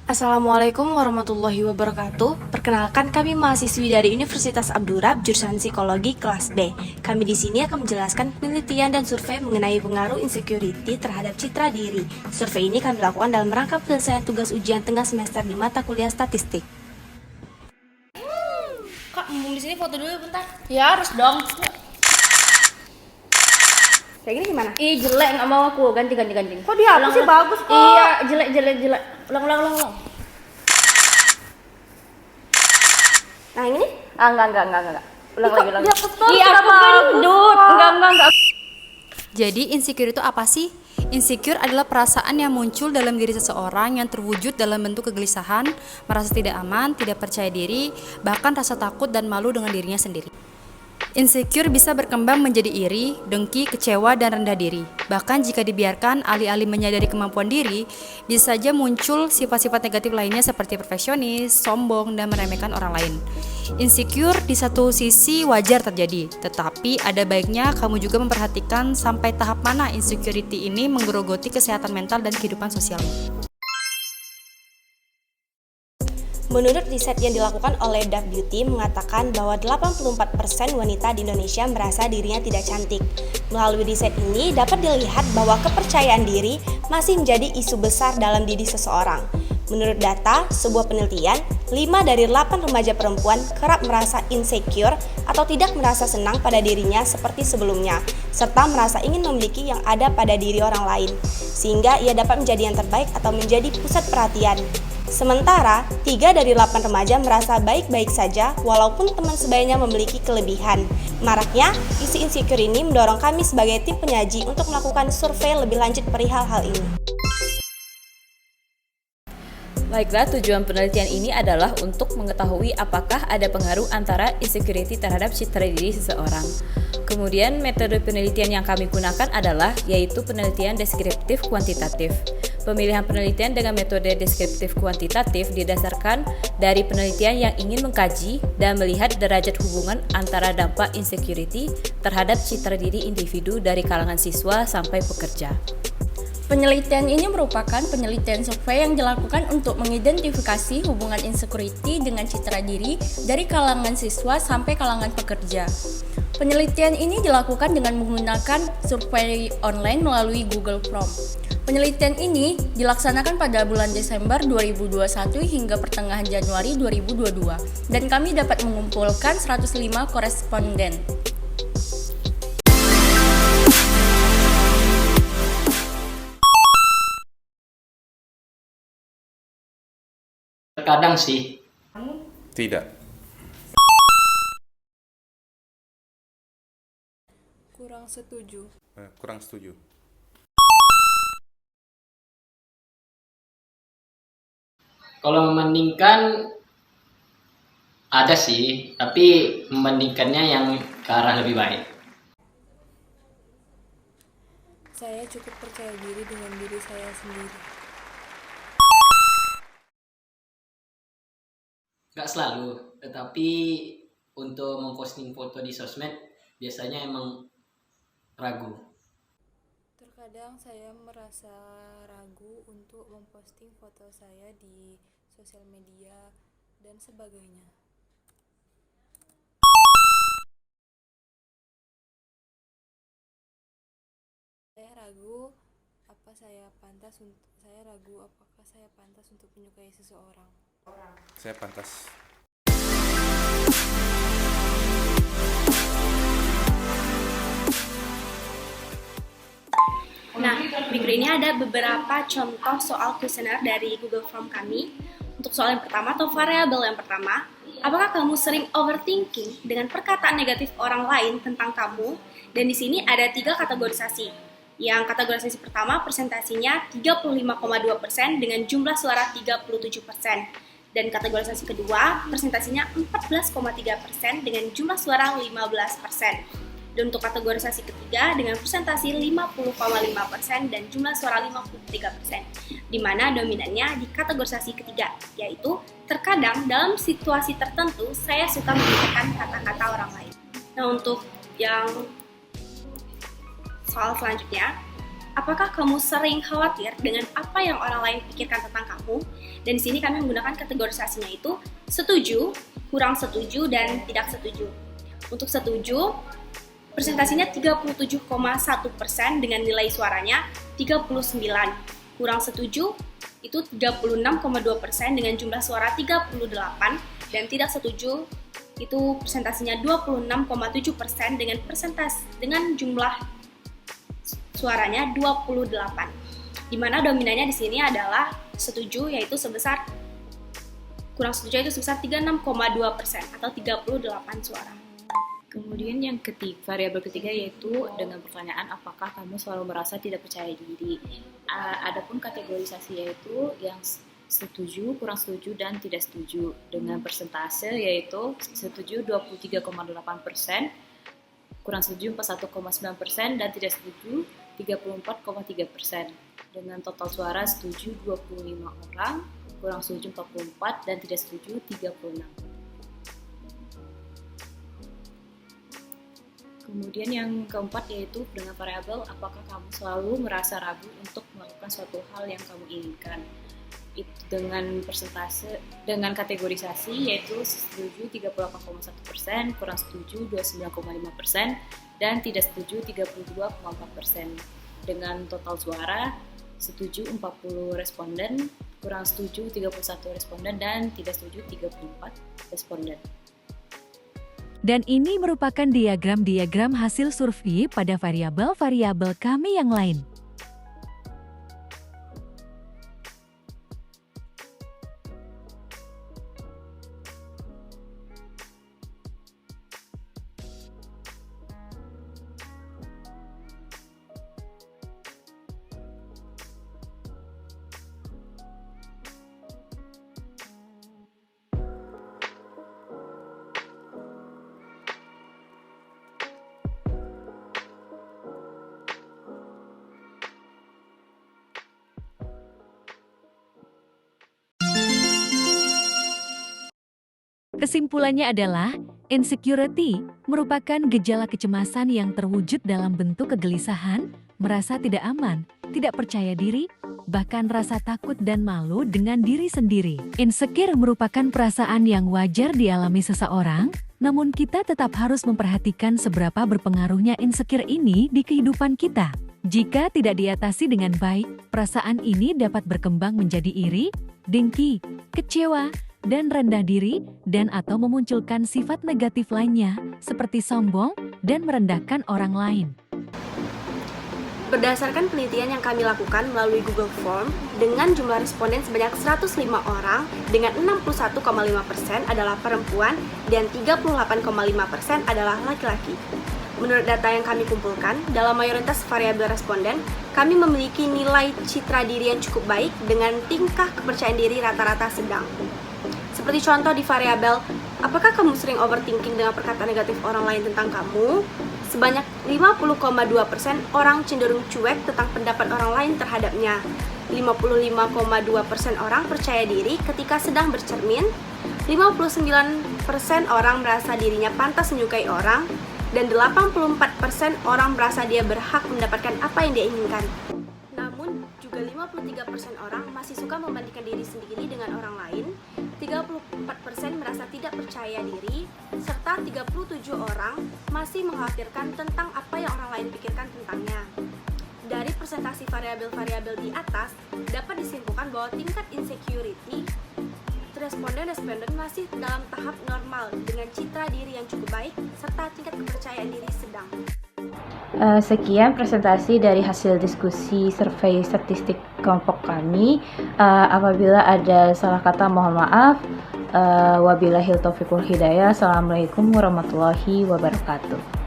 Assalamualaikum warahmatullahi wabarakatuh. Perkenalkan, kami mahasiswi dari Universitas Abdurrahman jurusan Psikologi kelas B. Kami di sini akan menjelaskan penelitian dan survei mengenai pengaruh insecurity terhadap citra diri. Survei ini kami lakukan dalam rangka penyelesaian tugas ujian tengah semester di mata kuliah statistik. Kak, mumpung di sini foto dulu bentar. Ya harus dong. Kayak gini gimana? Ih jelek, nggak mau aku. Ganti. Kok dihapus sih? Bagus kok. Iya jelek. Ulang. Nah, yang ini? Enggak. Ulang lagi. Dihapus dong. Iya aku gendut. Enggak. Jadi insecure itu apa sih? Insecure adalah perasaan yang muncul dalam diri seseorang yang terwujud dalam bentuk kegelisahan, merasa tidak aman, tidak percaya diri, bahkan rasa takut dan malu dengan dirinya sendiri. Insecure bisa berkembang menjadi iri, dengki, kecewa, dan rendah diri. Bahkan jika dibiarkan alih-alih menyadari kemampuan diri, bisa saja muncul sifat-sifat negatif lainnya seperti perfeksionis, sombong, dan meremehkan orang lain. Insecure di satu sisi wajar terjadi, tetapi ada baiknya kamu juga memperhatikan sampai tahap mana insecurity ini menggerogoti kesehatan mental dan kehidupan sosialmu. Menurut riset yang dilakukan oleh Dove Beauty mengatakan bahwa 84% wanita di Indonesia merasa dirinya tidak cantik. Melalui riset ini dapat dilihat bahwa kepercayaan diri masih menjadi isu besar dalam diri seseorang. Menurut data sebuah penelitian, 5 dari 8 remaja perempuan kerap merasa insecure atau tidak merasa senang pada dirinya seperti sebelumnya, serta merasa ingin memiliki yang ada pada diri orang lain, sehingga ia dapat menjadi yang terbaik atau menjadi pusat perhatian. Sementara, 3 dari 8 remaja merasa baik-baik saja walaupun teman sebayanya memiliki kelebihan. Maraknya, isu insecure ini mendorong kami sebagai tim penyaji untuk melakukan survei lebih lanjut perihal hal ini. Baiklah, tujuan penelitian ini adalah untuk mengetahui apakah ada pengaruh antara insecurity terhadap citra diri seseorang. Kemudian metode penelitian yang kami gunakan adalah yaitu penelitian deskriptif kuantitatif. Pemilihan penelitian dengan metode deskriptif kuantitatif didasarkan dari penelitian yang ingin mengkaji dan melihat derajat hubungan antara dampak insecurity terhadap citra diri individu dari kalangan siswa sampai pekerja. Penelitian ini merupakan penelitian survei yang dilakukan untuk mengidentifikasi hubungan insecurity dengan citra diri dari kalangan siswa sampai kalangan pekerja. Penelitian ini dilakukan dengan menggunakan survei online melalui Google Form. Penelitian ini dilaksanakan pada bulan Desember 2021 hingga pertengahan Januari 2022 dan kami dapat mengumpulkan 105 koresponden. Terkadang sih. Tidak. Kurang setuju. Kurang setuju. Kalau membandingkan ada sih, tapi membandingkannya yang ke arah lebih baik. Saya cukup percaya diri dengan diri saya sendiri. Gak selalu, tetapi untuk memposting foto di sosmed biasanya emang ragu. Terkadang saya merasa ragu untuk memposting foto saya di sosial media dan sebagainya. Saya ragu apakah saya pantas untuk menyukai seseorang. Saya pantas. Nah, berikut ini ada beberapa contoh soal kuesioner dari Google Form kami. Untuk soal yang pertama atau variabel yang pertama, apakah kamu sering overthinking dengan perkataan negatif orang lain tentang kamu? Dan di sini ada 3 kategorisasi. Yang kategorisasi pertama presentasinya 35,2% dengan jumlah suara 37%. Dan kategorisasi kedua presentasinya 14,3% dengan jumlah suara 15%. Dan untuk kategorisasi ketiga dengan presentasi 50,5% dan jumlah suara 53%, di mana dominannya di kategorisasi ketiga, yaitu terkadang dalam situasi tertentu saya suka menggunakan kata-kata orang lain. Nah, untuk yang soal selanjutnya, apakah kamu sering khawatir dengan apa yang orang lain pikirkan tentang kamu? Dan di sini kami menggunakan kategorisasinya itu setuju, kurang setuju, dan tidak setuju. Untuk setuju, presentasinya 37,1% dengan nilai suaranya 39. Kurang setuju itu 36,2% dengan jumlah suara 38, dan tidak setuju itu presentasinya 26,7% dengan jumlah suaranya 28. Di mana dominannya di sini adalah setuju, yaitu sebesar kurang setuju itu sebesar 36,2% atau 38 suara. Kemudian yang variabel ketiga yaitu dengan pertanyaan apakah kamu selalu merasa tidak percaya diri. Adapun kategorisasi yaitu yang setuju, kurang setuju, dan tidak setuju dengan persentase yaitu setuju 23,8%, kurang setuju 41,9%, dan tidak setuju 34,3%. Dengan total suara setuju 25 orang, kurang setuju 44, dan tidak setuju 36. Kemudian yang keempat yaitu dengan variabel apakah kamu selalu merasa ragu untuk melakukan suatu hal yang kamu inginkan. Itu dengan persentase, dengan kategorisasi yaitu setuju 38,1%, kurang setuju 29,5%, dan tidak setuju 32,4%. Dengan total suara setuju 40 responden, kurang setuju 31 responden, dan tidak setuju 34 responden. Dan ini merupakan diagram-diagram hasil survei pada variabel-variabel kami yang lain. Kesimpulannya adalah, insecurity merupakan gejala kecemasan yang terwujud dalam bentuk kegelisahan, merasa tidak aman, tidak percaya diri, bahkan rasa takut dan malu dengan diri sendiri. Insecure merupakan perasaan yang wajar dialami seseorang, namun kita tetap harus memperhatikan seberapa berpengaruhnya insecure ini di kehidupan kita. Jika tidak diatasi dengan baik, perasaan ini dapat berkembang menjadi iri, dengki, kecewa, dan rendah diri, dan atau memunculkan sifat negatif lainnya, seperti sombong dan merendahkan orang lain. Berdasarkan penelitian yang kami lakukan melalui Google Form, dengan jumlah responden sebanyak 105 orang, dengan 61,5% adalah perempuan dan 38,5% adalah laki-laki. Menurut data yang kami kumpulkan, dalam mayoritas variabel responden, kami memiliki nilai citra diri yang cukup baik dengan tingkah kepercayaan diri rata-rata sedang. Seperti contoh di variabel, apakah kamu sering overthinking dengan perkataan negatif orang lain tentang kamu? Sebanyak 50,2% orang cenderung cuek tentang pendapat orang lain terhadapnya. 55,2% orang percaya diri ketika sedang bercermin. 59% orang merasa dirinya pantas menyukai orang. Dan 84% orang merasa dia berhak mendapatkan apa yang dia inginkan. Namun, juga 53% orang masih suka membandingkan diri sendiri dengan orang lain, 34% merasa tidak percaya diri, serta 37 orang masih mengkhawatirkan tentang apa yang orang lain pikirkan tentangnya. Dari presentasi variabel-variabel di atas, dapat disimpulkan bahwa tingkat insecurity responden masih dalam tahap normal dengan citra diri yang cukup baik serta tingkat kepercayaan diri sedang. Sekian presentasi dari hasil diskusi survei statistik kelompok kami. Apabila ada salah kata mohon maaf. Wabillahil taufiq wal hidayah. Assalamualaikum warahmatullahi wabarakatuh.